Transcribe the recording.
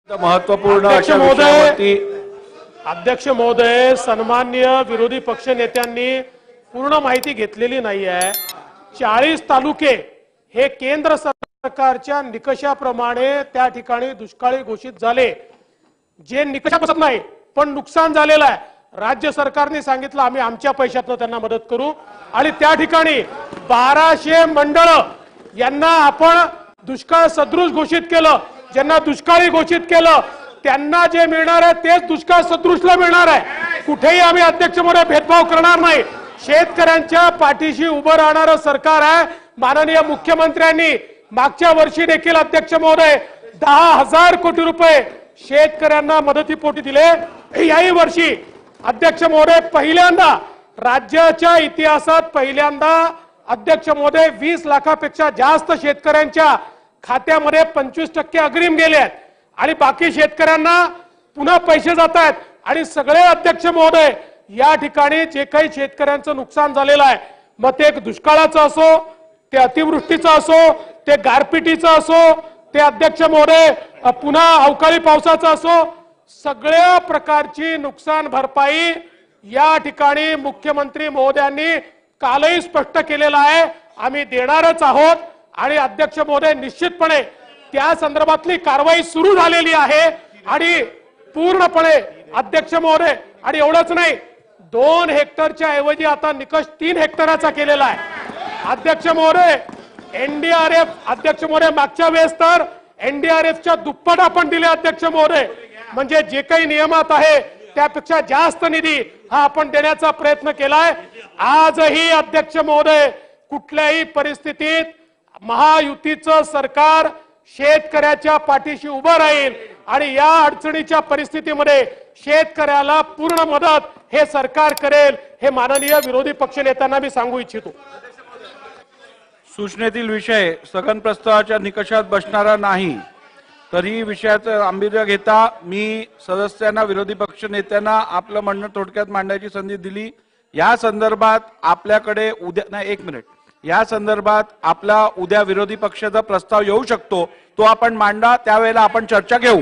महत्वपूर्ण अध्यक्ष महोदय, सन्माननीय विरोधी पक्ष नेत्यांनी पूर्ण माहिती घेतलेली नाही आहे। 40 तालुके हे केंद्र सरकारच्या निकषाप्रमाणे त्या ठिकाणी दुष्काळी घोषित झाले, जे निकषापासून नाही पण नुकसान झालेलं आहे। राज्य सरकारने सांगितलं आम्ही आमच्या पैशातून त्यांना मदत करू आणि त्या ठिकाणी 1200 मंडळ यांना आपण दुष्काळ सदृश घोषित केलं। ज्यांना दुष्काळी घोषित केलं त्यांना जे मिळणार आहे तेच दुष्काळ सदृशला मिळणार आहे। कुठेही आम्ही अध्यक्ष महोदय भेदभाव करणार नाही। शेतकऱ्यांच्या पाठीशी उभं राहणारं सरकार आहे। माननीय मुख्यमंत्र्यांनी मागच्या वर्षी देखील अध्यक्ष महोदय 10,000 कोटी रुपये शेतकऱ्यांना मदतीपोटी दिले। याही वर्षी अध्यक्ष महोदय पहिल्यांदा राज्याच्या इतिहासात पहिल्यांदा अध्यक्ष महोदय 20 लाखापेक्षा जास्त शेतकऱ्यांच्या खात्यामध्ये 25% अग्रिम गेले आहेत आणि बाकी शेतकऱ्यांना पुन्हा पैसे जात आहेत। आणि सगळे अध्यक्ष महोदय या ठिकाणी जे काही शेतकऱ्यांचं नुकसान झालेलं आहे, मग ते दुष्काळाचं असो, ते अतिवृष्टीचं असो, ते गारपिटीचं असो, ते अध्यक्ष महोदय पुन्हा अवकाळी पावसाचं असो, सगळ्या प्रकारची नुकसान भरपाई या ठिकाणी मुख्यमंत्री महोदयांनी कालही स्पष्ट केलेलं आहे, आम्ही देणारच आहोत। आणि अध्यक्ष महोदय निश्चितपणे त्या संदर्भातली कारवाई सुरू झालेली आहे आणि पूर्णपणे अध्यक्ष महोदय, आणि एवढंच नाही, 2 हेक्टरच्या ऐवजी आता निकष 3 हेक्टराचा केलेला आहे। अध्यक्ष महोदय एनडीआरएफ, अध्यक्ष महोदय मागच्या वेळेस तर एनडीआरएफच्या दुप्पट आपण दिले अध्यक्ष महोदय, म्हणजे जे काही नियमात आहे त्यापेक्षा जास्त निधी हा आपण देण्याचा प्रयत्न केलाय। आजही अध्यक्ष महोदय कुठल्याही परिस्थितीत महायुतीचं सरकार शेतकऱ्याच्या पाठीशी उभं राहील आणि या अडचणीच्या परिस्थितीमध्ये शेतकऱ्याला पूर्ण मदत हे सरकार करेल, हे माननीय विरोधी पक्ष नेत्यांना मी सांगू इच्छितो। सूचनेतील विषय स्थगन प्रस्तावाच्या निकषात बसणारा नाही, तरी विषयाचं गांभीर्य घेता मी सदस्यांना, विरोधी पक्ष नेत्यांना आपलं म्हणणं थोडक्यात मांडण्याची संधी दिली। या संदर्भात आपल्याकडे उद्या नाही, 1 मिनिट, या संदर्भात आपला उद्या विरोधी पक्षाचा प्रस्ताव येऊ शकतो, तो आपण मांडा, त्यावेळेला आपण चर्चा घेऊ।